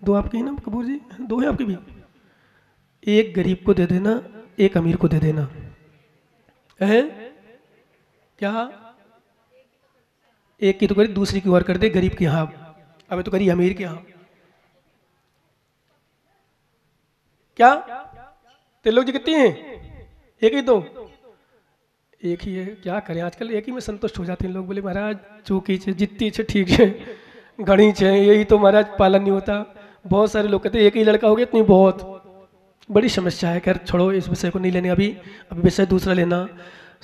दो आपके ही ना कपूर जी, दो है आपके भी। एक गरीब को दे देना, एक अमीर को दे देना है क्या? एक की तो करी, दूसरी की और कर दे गरीब के यहाँ, अबे तो करी अमीर के यहाँ। क्या त्रिलोक जी कितनी हैं? एक ही तो, एक ही है। क्या करें आजकल एक ही में संतुष्ट हो जाते हैं लोग। बोले महाराज चौकी छे जितनी छे ठीक है, घड़ी छे, यही तो महाराज पालन नहीं होता। बहुत सारे लोग कहते हैं एक ही लड़का हो गया इतनी बहुत बड़ी समस्या है। खैर छोड़ो, इस विषय को नहीं लेने अभी विषय दूसरा लेना।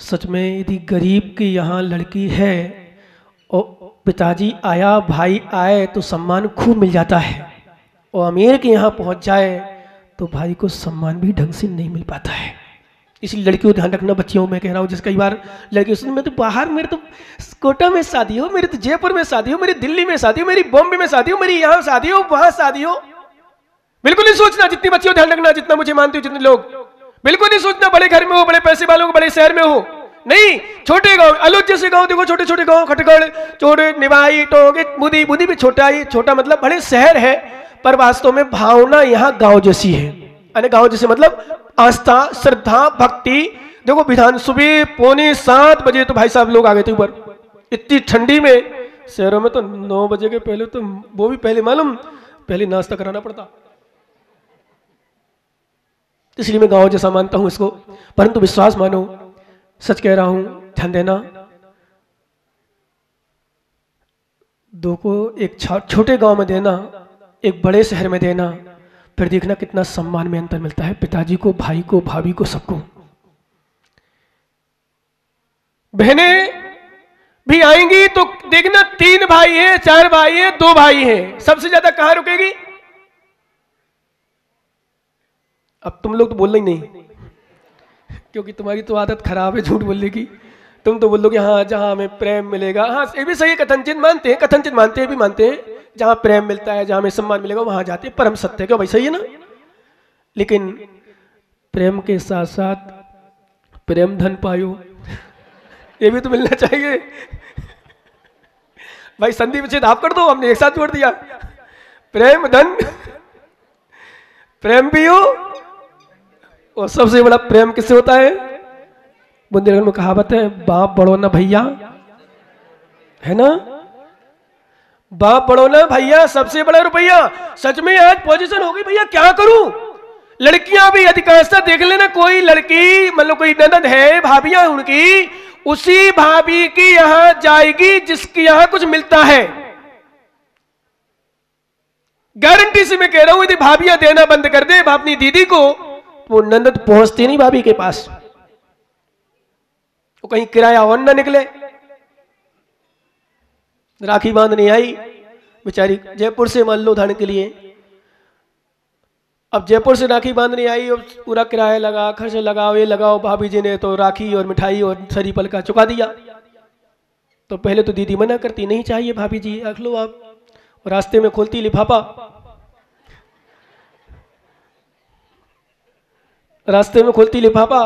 सच में यदि गरीब की यहाँ लड़की है और पिताजी आया भाई आए तो सम्मान खूब मिल जाता है, और अमीर के यहाँ पहुँच जाए तो भाई को सम्मान भी ढंग से नहीं मिल पाता है। इसलिए लड़कियों को ध्यान रखना, बच्चियों में कह रहा हूँ, जिस कई बार लड़की सुन मैं तो बाहर, मेरे तो कोटा में शादी हो, मेरे तो जयपुर में शादी हो, मेरी दिल्ली में शादी हो, मेरी बॉम्बे में शादी हो, मेरी यहाँ शादी हो, वहां शादी हो। बिल्कुल नहीं सोचना, जितनी बच्चियों ध्यान रखना, जितना मुझे मानती हो जितने लोग, बिल्कुल नहीं सोचना बड़े घर में हो, बड़े पैसे वालों को, बड़े शहर में हो, नहीं। छोटे गांव, अलोच जैसे गांव देखो, छोटे छोटे गांव, खटगढ़, चोरे, निवाई, टोंगे, बुदी, बुदी भी छोटा ही छोटा, मतलब बड़े शहर है, पर वास्तव में भावना यहाँ गांव जैसी है। अरे गांव जैसे मतलब आस्था, श्रद्धा, भक्ति। देखो विधान सुबह 6:45 बजे तो भाई साहब लोग आ गए थे ऊपर, इतनी ठंडी में। शहरों में तो 9 बजे के पहले तो, वो भी पहले मालूम, पहले नाश्ता कराना पड़ता। इसलिए मैं गांव जैसा मानता हूं इसको, परंतु विश्वास मानो, सच कह रहा हूं, ध्यान देना। दो को एक छोटे गांव में देना, एक बड़े शहर में देना, फिर देखना कितना सम्मान में अंतर मिलता है, पिताजी को, भाई को, भाभी को, सबको। बहनें भी आएंगी तो देखना 3 भाई हैं, 4 भाई हैं, 2 भाई हैं, सबसे ज्यादा कहां रुकेगी? अब तुम लोग तो बोलना ही नहीं, क्योंकि तुम्हारी तो आदत खराब है झूठ बोलने की। तुम तो बोलोगे हाँ जहां हमें प्रेम मिलेगा, हाँ ये भी सही है, कथनचित मानते हैं, कथनचित मानते हैं, भी मानते हैं, जहां प्रेम मिलता है, जहां हमें सम्मान मिलेगा वहां जाते हैं, परम सत्य है। क्यों भाई, सही है ना? लेकिन प्रेम के साथ साथ प्रेम धन पायो, ये भी तो मिलना चाहिए भाई। संधि विच्छेद आप कर दो, हमने एक साथ जोड़ दिया। प्रेम धन, प्रेम भी हो, और सबसे बड़ा प्रेम किससे होता है? बुंदेलखंड में कहावत है, बाप बड़ो ना भैया, है ना? बाप बड़ो ना भैया, सबसे बड़ा रुपया। सच में आज पोजीशन हो गई भैया, क्या करूं? लड़कियां भी अधिकांशतः देख लेना, कोई लड़की मतलब कोई ननद है, भाभियां उनकी, उसी भाभी की यहां जाएगी जिसकी यहां कुछ मिलता है। गारंटी से मैं कह रहा हूं, यदि भाभियां देना बंद कर दे अपनी दीदी को, वो ननद पहुंचती नहीं भाभी के पास, वो कहीं किराया और ना निकले। राखी बांधने आई बेचारी जयपुर से, मान लो उदाहरण के लिए, अब जयपुर से राखी बांधने आई और पूरा किराया लगा, खर्च लगाओ, ये लगाओ, भाभी जी ने तो राखी और मिठाई और शरीफल का चुका दिया। तो पहले तो दीदी मना करती, नहीं चाहिए भाभी जी, रख लो आप। रास्ते में खोलती लिफाफा, रास्ते में खोलती लिफाफा,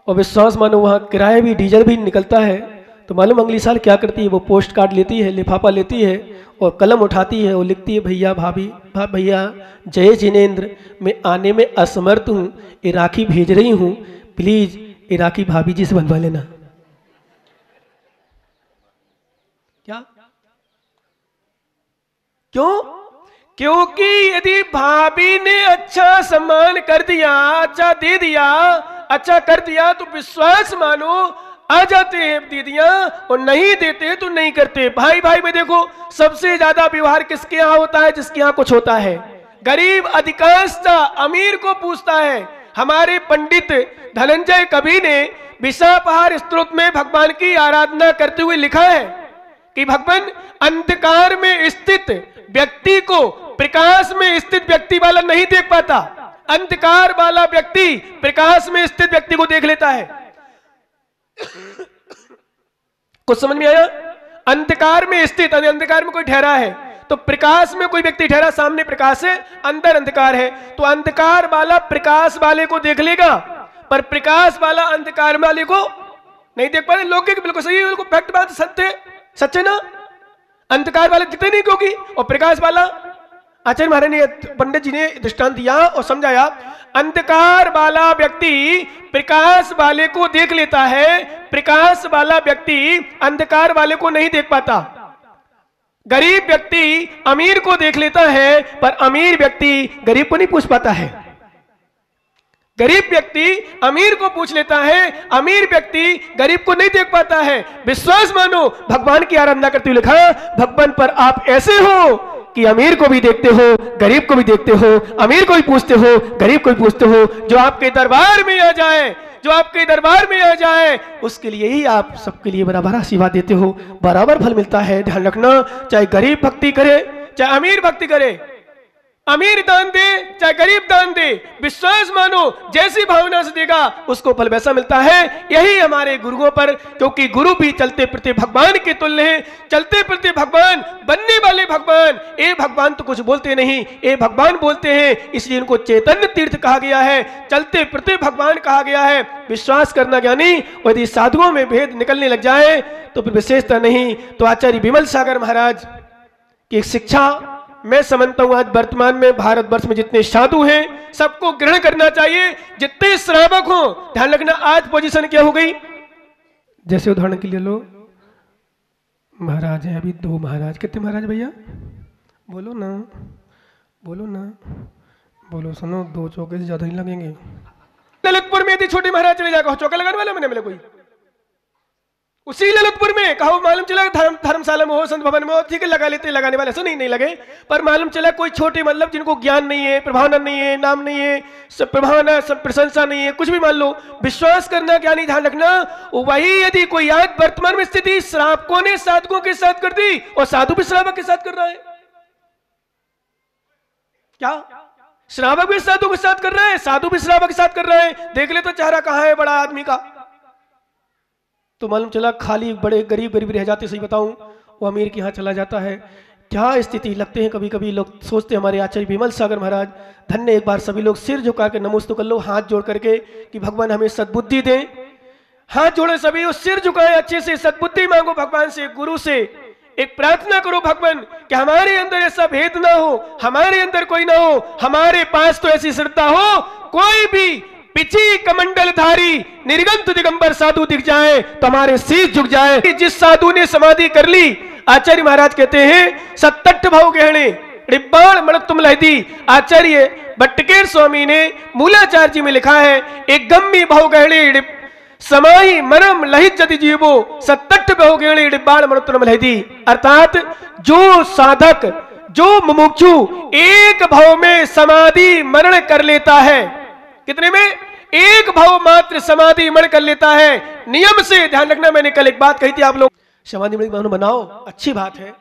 और विश्वास मानो वहां किराया भी, डीजल भी निकलता है। तो मालूम अगली साल क्या करती है? वो पोस्ट कार्ड लेती है, लिफाफा लेती है और कलम उठाती है और लिखती है, भैया भाभी, भैया जय जिनेंद्र, मैं आने में असमर्थ हूं, ये राखी भेज रही हूं, प्लीज ये राखी भाभी जी से बनवा लेना। क्या? क्यों? क्योंकि यदि भाभी ने अच्छा सम्मान कर दिया, अच्छा दे दिया, अच्छा कर दिया, तो विश्वास मानो आ जाते हैं दीदियां, और नहीं देते तो नहीं करते। भाई भाई में देखो सबसे ज्यादा व्यवहार किसके यहाँ होता है? जिसके यहाँ कुछ होता है। गरीब अधिकांशतः अमीर को पूछता है। हमारे पंडित धनंजय कवि ने विशापहार स्तोत्र में भगवान की आराधना करते हुए लिखा है कि भगवान अंधकार में स्थित व्यक्ति को प्रकाश में स्थित व्यक्ति वाला नहीं देख पाता, अंधकार वाला व्यक्ति प्रकाश में स्थित व्यक्ति को देख लेता है। कुछ समझ में आया? अंधकार में स्थित, अंधकार में कोई ठहरा है तो प्रकाश में कोई व्यक्ति ठहरा, सामने प्रकाश है, अंदर अंधकार है, तो अंधकार वाला प्रकाश वाले को देख लेगा, पर प्रकाश वाला अंधकार वाले को नहीं देख पाते। लौकिक बिल्कुल सही है, बिल्कुल फैक्ट बात, सत्य सच्चे ना। अंधकार वाले दिखते नहीं क्योंकि, और प्रकाश वाला आचार्य महाराज ने, पंडित जी ने दृष्टांत दिया और समझाया, अंधकार वाला व्यक्ति प्रकाश वाले को देख लेता है, प्रकाश वाला व्यक्ति अंधकार वाले को नहीं देख पाता। गरीब व्यक्ति अमीर को देख लेता है, पर अमीर व्यक्ति गरीब को नहीं पूछ पाता है। गरीब व्यक्ति अमीर को पूछ लेता है, अमीर व्यक्ति गरीब को नहीं देख पाता है। विश्वास मानो, भगवान की आराधना करते हुए लिखा, भगवान पर आप ऐसे हो कि अमीर को भी देखते हो, गरीब को भी देखते हो, अमीर को भी पूछते हो, गरीब को भी पूछते हो। जो आपके दरबार में आ जाए, जो आपके दरबार में आ जाए, उसके लिए ही आप सबके लिए बराबर आशीर्वाद देते हो, बराबर फल मिलता है। ध्यान रखना, चाहे गरीब भक्ति करे चाहे अमीर भक्ति करे, अमीर दान दे चाहे गरीब दान दे, विश्वास मानो जैसी भावना से देगा उसको फल वैसा मिलता है। यही हमारे गुरुओं पर, क्योंकि गुरु भी चलते फिरते भगवान के तुल्य हैं, चलते फिरते भगवान, बनने वाले भगवान। ए भगवान तो कुछ बोलते नहीं, ए भगवान बोलते हैं, इसलिए इनको चैतन्य तीर्थ कहा गया है, चलते फिरते भगवान कहा गया है। विश्वास करना ज्ञानी, यदि साधुओं में भेद निकलने लग जाए तो फिर विशेषता नहीं। तो आचार्य विमल सागर महाराज की एक शिक्षा मैं समझता हूं, आज वर्तमान में भारतवर्ष में जितने साधु हैं सबको ग्रहण करना चाहिए, जितने श्रावक हो। ध्यान रखना, आज पोजीशन क्या हो गई, जैसे उदाहरण के लिए लो, महाराज है अभी 2 महाराज, कितने महाराज भैया बोलो ना, बोलो ना, बोलो, सुनो, 2 चौके से ज्यादा नहीं लगेंगे। ललितपुर में यदि छोटे महाराज चले जाएगा, चौका लगाने वाला मैंने मिले कोई, उसी ललितपुर में कहो, मालूम चला धर्मशाला में हो, संत भवन में हो, ठीक है लगा लेते, लगाने वाले ऐसा नहीं लगे, पर मालूम चला कोई छोटे, मतलब जिनको ज्ञान नहीं है, प्रभावना नहीं है, नाम नहीं है, सब प्रभावना, सब प्रशंसा नहीं है, कुछ भी मान लो, विश्वास करना ज्ञानी। ध्यान रखना, वही यदि कोई आज वर्तमान में स्थिति श्रावकों ने साधकों के साथ कर दी और साधु भी श्रावक के साथ कर रहा है, क्या श्रावक भी साधु के साथ कर रहा है, साधु भी श्रावक के साथ कर रहा है। देख ले तो चेहरा कहां है बड़ा आदमी का, तो मालूम चला खाली बड़े गरीब गरीब रह जाते। सही बताऊं, वो अमीर के यहाँ चला जाता है। क्या स्थिति लगते हैं कभी कभी लोग सोचते हैं, हमारे आचार्य विमल सागर महाराज धन्य। एक बार सभी लोग सिर झुका के नमस्ते कर लो, हाथ जोड़ करके कि भगवान हमें सद्बुद्धि दें। हाथ जोड़े सभी, उस सिर झुकाए, अच्छे से सद्बुद्धि मांगो भगवान से, गुरु से एक प्रार्थना करो भगवान कि हमारे अंदर ऐसा भेद ना हो, हमारे अंदर कोई ना हो, हमारे पास तो ऐसी श्रद्धा हो, कोई भी पिची कमंडलधारी निर्गंत दिगंबर साधु दिख जाए तो हमारे शीश झुक जाए। जिस साधु ने समाधि कर ली, आचार्य महाराज कहते हैं, सत्तट भाव गहणे डिब्बाण मणक तुम लहदी। आचार्य भट्टकेर स्वामी ने मूलाचार्य जी में लिखा है, एक गम्मी भाव गहणे समाही मरम लहित जति जीवो सत्तट भाव गहणे डिब्बाण मणक तुम लहदी। अर्थात जो साधक, जो मुमुक्षु एक भाव में समाधि मरण कर लेता है, कितने में, एक भाव मात्र समाधि मरण कर लेता है नियम से। ध्यान रखना, मैंने कल एक बात कही थी, आप लोग समाधि मरण बनाओ, अच्छी बात है,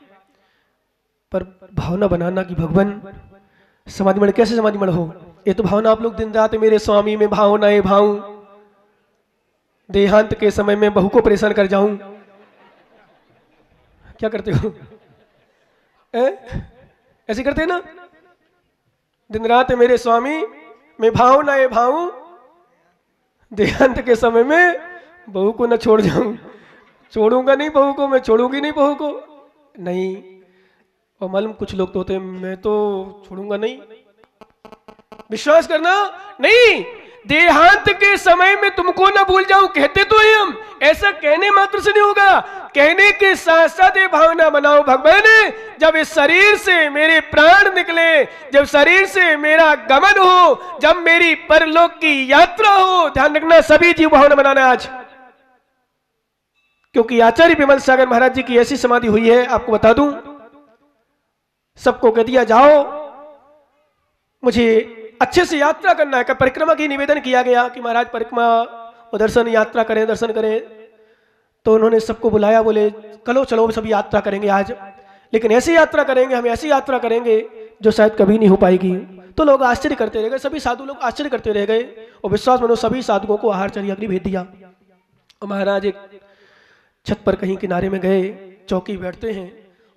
पर भावना बनाना कि भगवान समाधि मरण, कैसे समाधि मरण हो, ये तो भावना आप लोग दिन रात मेरे स्वामी में भावनाएं भाऊं, देहांत के समय में बहू को परेशान कर जाऊं, क्या करते हो, ऐसे करते हैं ना, दिन रात मेरे स्वामी मैं भावनाएं भाऊं, देहांत के समय में बहू को न छोड़ जाऊं, छोड़ूंगा नहीं बहू को, मैं छोड़ूंगी नहीं बहू को, नहीं। और मालूम कुछ लोग तो होते हैं, मैं तो छोड़ूंगा नहीं, विश्वास करना नहीं, देहांत के समय में तुमको ना भूल जाऊं, कहते तो है हम, ऐसा कहने मात्र से नहीं होगा, कहने के साथ साथ ये भावना बनाओ भगवान, जब इस शरीर से मेरे प्राण निकले, जब शरीर से मेरा गमन हो, जब मेरी परलोक की यात्रा हो। ध्यान रखना, सभी जीव भावना बनाना आज, क्योंकि आचार्य विमल सागर महाराज जी की ऐसी समाधि हुई है, आपको बता दूं, सबको कह दिया जाओ मुझे अच्छे से यात्रा करना है, परिक्रमा की निवेदन किया गया कि महाराज परिक्रमा और दर्शन यात्रा करें, दर्शन करें, तो उन्होंने सबको बुलाया, बोले चलो चलो सभी यात्रा करेंगे आज, लेकिन ऐसी यात्रा करेंगे, हम ऐसी यात्रा करेंगे जो शायद कभी नहीं हो पाएगी। तो लोग आश्चर्य करते रह गए, सभी साधु लोग आश्चर्य करते रह गए, और विश्वास मानो सभी साधुओं को आहारचर्या अग्नि भेज दिया। और महाराज एक छत पर कहीं किनारे में गए, चौकी बैठते हैं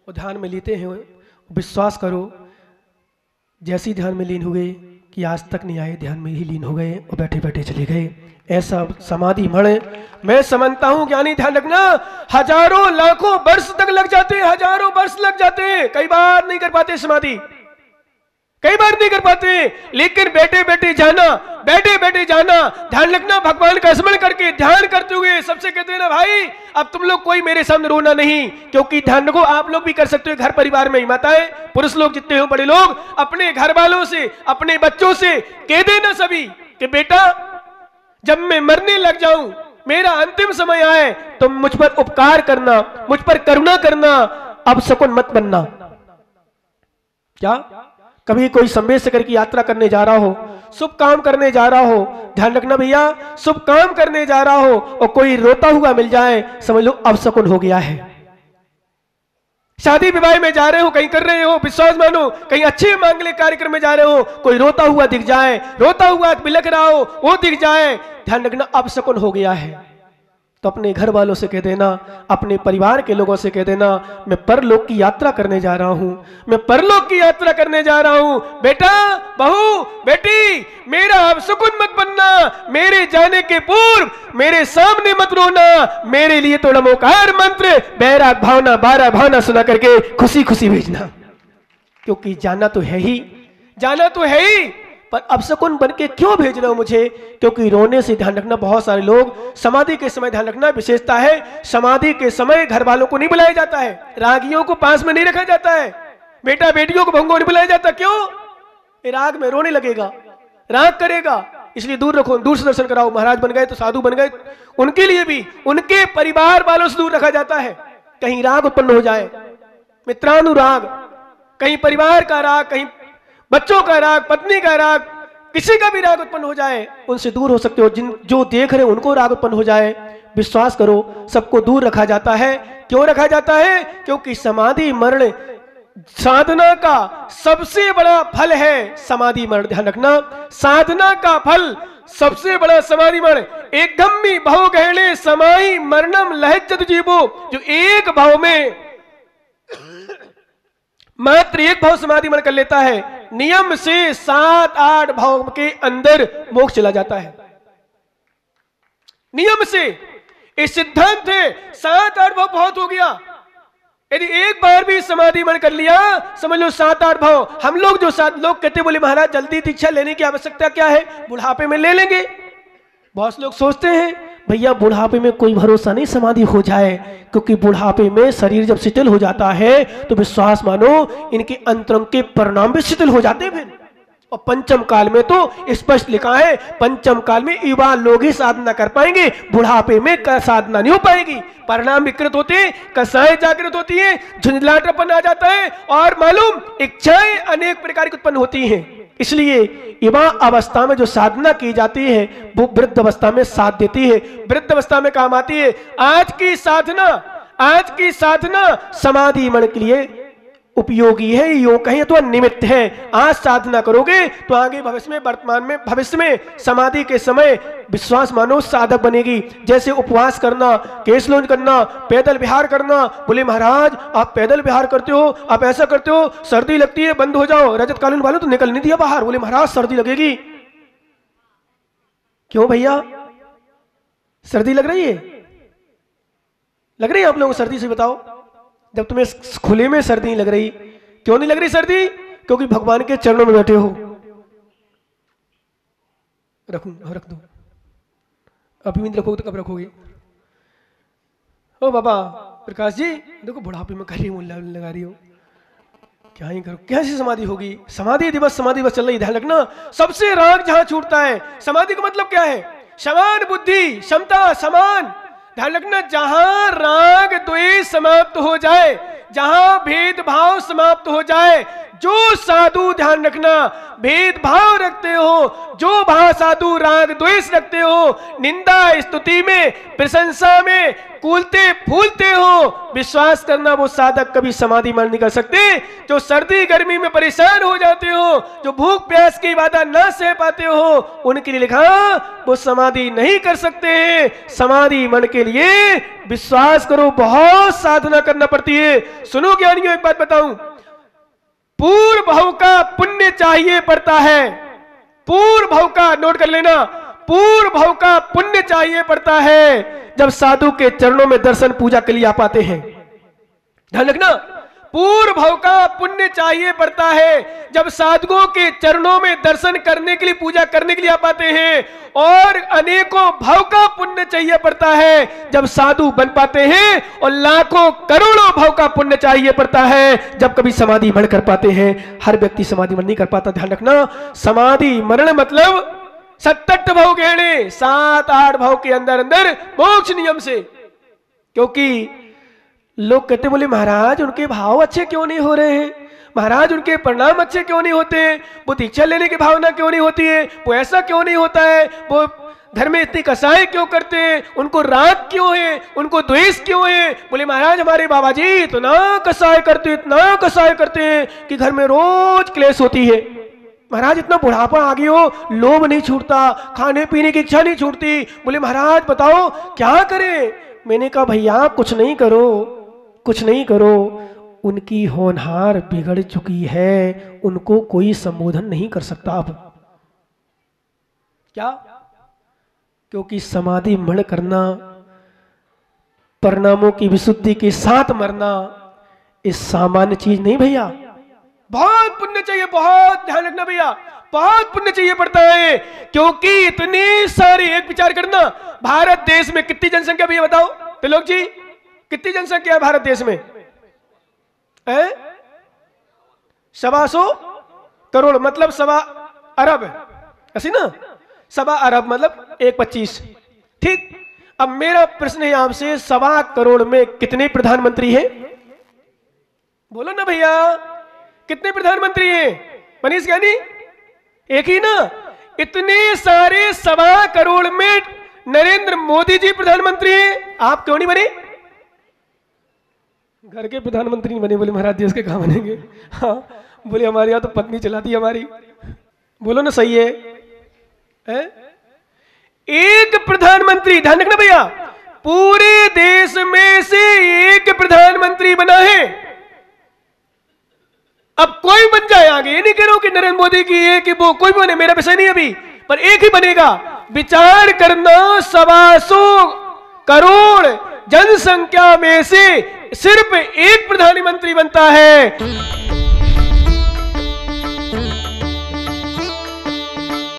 और ध्यान में लेते हैं, विश्वास करो जैसी ध्यान में लीन हुए कि आज तक नहीं आए, ध्यान में ही लीन हो गए और बैठे बैठे चले गए। ऐसा समाधि मण मैं समझता हूं ज्ञानी। ध्यान रखना, हजारों लाखों वर्ष तक लग जाते हैं, हजारों वर्ष लग जाते हैं, कई बार नहीं कर पाते समाधि। कई बार नहीं कर पाते हैं, लेकिन बैठे बैठे जाना, बैठे बैठे जाना, ध्यान रखना, भगवान का स्मरण करके ध्यान करते हुए सबसे कहते हैं ना भाई अब तुम लोग कोई मेरे सामने रोना नहीं, क्योंकि ध्यान रखो आप लोग भी कर सकते हो घर परिवार में ही, माताएं पुरुष लोग जितने हो बड़े लोग अपने घर वालों से अपने बच्चों से कह देना सभी कि बेटा जब मैं मरने लग जाऊं, मेरा अंतिम समय आए, तो मुझ पर उपकार करना, मुझ पर करुणा करना, अब शकुन मत बनना। क्या कभी कोई संवेद सागर की यात्रा करने जा रहा हो, शुभ काम करने जा रहा हो, ध्यान रखना भैया, शुभ काम करने जा रहा हो और कोई रोता हुआ मिल जाए, समझ लो अब शकुन हो गया है। शादी विवाह में जा रहे हो, कहीं कर रहे हो, विश्वास मानो, कहीं अच्छे मांगलिक कार्यक्रम में जा रहे हो, कोई रोता हुआ दिख जाए, रोता हुआ बिलख रहा हो वो दिख जाए, ध्यान रखना अब शकुन हो गया है। तो अपने घर वालों से कह देना, अपने परिवार के लोगों से कह देना, मैं परलोक की यात्रा करने जा रहा हूं, मैं परलोक की यात्रा करने जा रहा हूं, बेटा बहू बेटी मेरा अब शकुन मत बनना, मेरे जाने के पूर्व मेरे सामने मत रोना, मेरे लिए तो नमोकार मंत्र बैराग भावना 12 भावना सुना करके खुशी खुशी भेजना, क्योंकि जाना तो है ही, जाना तो है ही, पर अपशकुन बन के क्यों भेज रहे हो मुझे? क्योंकि रोने से ध्यान रखना बहुत सारे लोग समाधि के समय, ध्यान रखना विशेषता है समाधि के समय घर वालों को नहीं बुलाया जाता है, रागियों को पास में नहीं रखा जाता है, बेटा बेटियों को भंगो नहीं बुलाया जाता। क्यों? ये राग में रोने लगेगा, राग करेगा, इसलिए दूर रखो, दूर से दर्शन कराओ। महाराज बन गए तो साधु बन गए, उनके लिए भी उनके परिवार वालों से दूर रखा जाता है, कहीं राग उत्पन्न हो जाए, मित्रानुराग, कहीं परिवार का राग, कहीं बच्चों का राग, पत्नी का राग, किसी का भी राग उत्पन्न हो जाए, उनसे दूर हो सकते हो। जिन जो देख रहे उनको राग उत्पन्न हो जाए, विश्वास करो सबको दूर रखा जाता है। क्यों रखा जाता है? क्योंकि समाधि मरण साधना का सबसे बड़ा फल है, समाधि मरण। ध्यान रखना, साधना का फल सबसे बड़ा समाधि मरण। एक गम्मी भाव गहले समाई मरणम लहजत जीवो, जो एक भाव में मात्र एक भाव समाधि मन कर लेता है, नियम से 7-8 भाव के अंदर मोक्ष चला जाता है। नियम से इस सिद्धांत है, 7-8 भाव बहुत हो गया। यदि एक बार भी समाधि मन कर लिया, समझ लो 7-8 भाव। हम लोग जो 7 लोग कहते बोले महाराज जल्दी दीक्षा लेने की आवश्यकता क्या है, बुढ़ापे में ले लेंगे। बहुत लोग सोचते हैं भैया बुढ़ापे में कोई भरोसा नहीं समाधि हो जाए, क्योंकि बुढ़ापे में शरीर जब शिथिल हो जाता है तो विश्वास मानो इनके अंतरंग के परिणाम भी शिथिल हो जाते हैं फिर। और पंचम काल में तो स्पष्ट लिखा है, पंचम काल में युवा लोग ही साधना कर पाएंगे, बुढ़ापे में साधना नहीं हो पाएगी। परिणाम विकृत होते हैं, कसाएं जागृत होती है, झुंझलाहटपन आ जाता है, और मालूम इच्छाएं अनेक प्रकार की उत्पन्न होती हैं। इसलिए युवा अवस्था में जो साधना की जाती है वो वृद्ध अवस्था में साथ देती है, वृद्ध अवस्था में काम आती है। आज की साधना समाधि मन के लिए उपयोगी है, यूं कहें तो निमित्त है। आज साधना करोगे तो आगे भविष्य में, वर्तमान में, भविष्य में समाधि के समय विश्वास मानो साधक बनेगी। जैसे उपवास करना, केशलोन करना, पैदल विहार करना। बोले महाराज आप पैदल विहार करते हो, आप ऐसा करते हो, सर्दी लगती है बंद हो जाओ। रजत कालीन वालों तो निकल नहीं दिया बाहर, बोले महाराज सर्दी लगेगी। क्यों भैया सर्दी लग रही है? लग रही है आप लोगों को सर्दी? से बताओ, जब तुम्हें खुले में सर्दी नहीं लग रही, क्यों नहीं लग रही सर्दी? क्योंकि भगवान के चरणों में बैठे हो। रख दो, अभी नहीं रखोगे तो कब रखोगे? ओ बाबा प्रकाश जी देखो बुढ़ापे में खरी लगा रही हो, क्या ही करो, कैसी समाधि होगी? समाधि दिवस चल रही, ध्यान रखना। सबसे राग जहां छूटता है, समाधि का मतलब क्या है? समान बुद्धि, क्षमता समान। ध्यान रखना, जहां राग द्वेष समाप्त हो जाए, जहां भेदभाव समाप्त हो जाए, जो साधु ध्यान रखना भेदभाव रखते हो, जो साधु राग द्वेष रखते हो, निंदा स्तुति में, प्रशंसा में कूलते फूलते हो, विश्वास करना वो साधक कभी समाधि मान नहीं कर सकते। जो सर्दी गर्मी में परेशान हो जाते हो, जो भूख प्यास की बाधा ना सह पाते हो, उनके लिए लिखा वो समाधि नहीं कर सकते। समाधि मन के लिए विश्वास करो बहुत साधना करना पड़ती है। सुनो ज्ञानियों, एक बात बताऊं, पूर्व भाव का पुण्य चाहिए पड़ता है। पूर्व भाव का नोट कर लेना, पूर्व भाव का पुण्य चाहिए पड़ता है जब साधु के चरणों में दर्शन पूजा के लिए आ पाते हैं। ध्यान रखना, पूर्व भव का पुण्य चाहिए पड़ता है। जब साधुओं के चरणों में दर्शन करने के लिए, पूजा करने के लिए आ पाते हैं, और अनेकों भव का पुण्य चाहिए पड़ता है जब साधु बन पाते हैं, और लाखों करोड़ों भव का पुण्य चाहिए पड़ता है जब कभी समाधि मरण कर पाते हैं। हर व्यक्ति समाधि मरण नहीं कर पाता, ध्यान रखना। समाधि मरण मतलब 67 भव गहने, 7-8 भव के अंदर अंदर मोक्ष नियम से। क्योंकि लोग कहते बोले महाराज उनके भाव अच्छे क्यों नहीं हो रहे हैं, महाराज उनके परिणाम अच्छे क्यों नहीं होते हैं, वो दीक्षा लेने की भावना क्यों नहीं होती है, वो ऐसा क्यों नहीं होता है, वो घर में इतनी कसाई क्यों करते हैं, उनको राग क्यों है, उनको द्वेष क्यों है। बोले महाराज हमारे बाबा जी इतना कसाई करते, इतना कसाई करते हैं कि घर में रोज क्लेश होती है। महाराज इतना बुढ़ापा आ गया हो, लोभ नहीं छूटता, खाने पीने की इच्छा नहीं छूटती। बोले महाराज बताओ क्या करें। मैंने कहा भैया कुछ नहीं करो, कुछ नहीं करो, उनकी होनहार बिगड़ चुकी है, उनको कोई संबोधन नहीं कर सकता अब। क्या? क्योंकि समाधि मरण करना, परिणामों की विशुद्धि के साथ मरना, इस सामान्य चीज नहीं भैया। बहुत पुण्य चाहिए, बहुत ध्यान रखना भैया, बहुत पुण्य चाहिए पड़ता है। क्योंकि इतनी सारी, एक विचार करना, भारत देश में कितनी जनसंख्या भैया बताओ त्रिलोक जी, कितनी जनसंख्या है भारत देश में? 125 करोड़, मतलब 1.25 अरब, ऐसी ना, 1.25 अरब मतलब 1.25। ठीक, अब मेरा प्रश्न है आपसे, 1.25 करोड़ में कितने प्रधानमंत्री हैं? बोलो ना भैया, कितने प्रधानमंत्री हैं? मनीष ज्ञानी एक ही ना। इतने सारे 1.25 करोड़ में नरेंद्र मोदी जी प्रधानमंत्री हैं, आप क्यों नहीं बने? घर के प्रधानमंत्री नहीं बने। बोले महाराज देश के कहां बनेंगे? हाँ बोले हमारे यहाँ तो पत्नी चलाती है हमारी। बोलो ना सही है? एक प्रधानमंत्री, ध्यान रखना भैया, पूरे देश में से एक प्रधानमंत्री बना है। अब कोई बन जाए आगे, ये नहीं कह रहा हूं कि नरेंद्र मोदी की है कि वो कोई बने, मेरा विषय नहीं अभी, पर एक ही बनेगा। विचार करना, 125 करोड़ जनसंख्या में से सिर्फ एक प्रधानमंत्री बनता है।